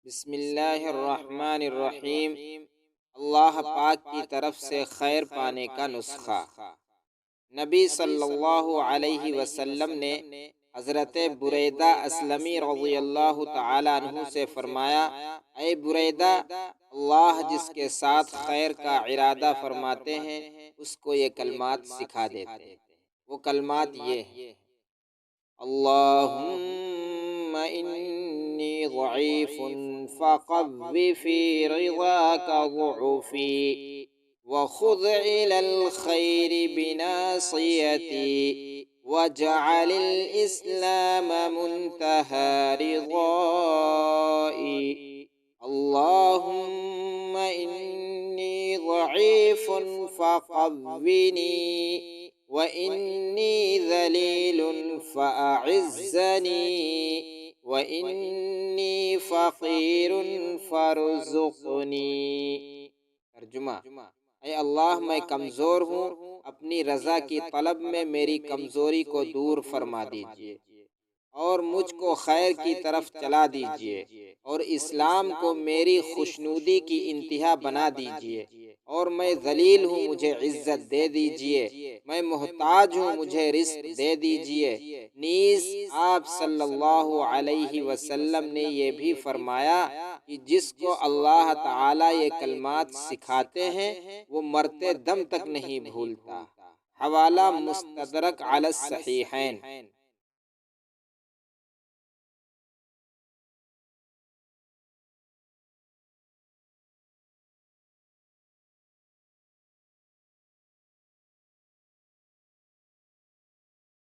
بسم اللہ الرحمن الرحیم۔ اللہ پاک کی طرف سے خیر پانے کا نسخہ۔ نبی صلی اللہ علیہ وسلم نے حضرت بریدہ اسلمی رضی اللہ تعالی عنہ سے فرمایا، اے بریدہ، اللہ جس کے ساتھ خیر کا ارادہ فرماتے ہیں اس کو یہ کلمات سکھا دیتے ہیں۔ وہ کلمات یہ ہیں: اللہم انی ضعیف فقو فی رضاک ضعفی وخذ الی الخیر بناصیتی واجعل الاسلام منتہى رضائی۔ اللہم انی ضعیف فقوینی وإني ذلیل فأعزنی وإنی فقیر فارزقنی۔ ترجمہ: اے اللہ، میں کمزور ہوں، اپنی رضا کی طلب میں میری کمزوری کو دور فرما دیجیے اور مجھ کو خیر کی طرف چلا دیجیے، اور اسلام کو میری خوشنودی کی انتہا بنا دیجیے، اور میں ذلیل ہوں، مجھے عزت دے دیجیے، میں محتاج ہوں، مجھے رزق دے دیجیے۔ نیز آپ صلی اللہ علیہ وسلم نے یہ بھی فرمایا کہ جس کو اللہ تعالیٰ یہ کلمات سکھاتے ہیں وہ مرتے دم تک نہیں بھولتا۔ حوالہ مستدرک علی الصحیحین۔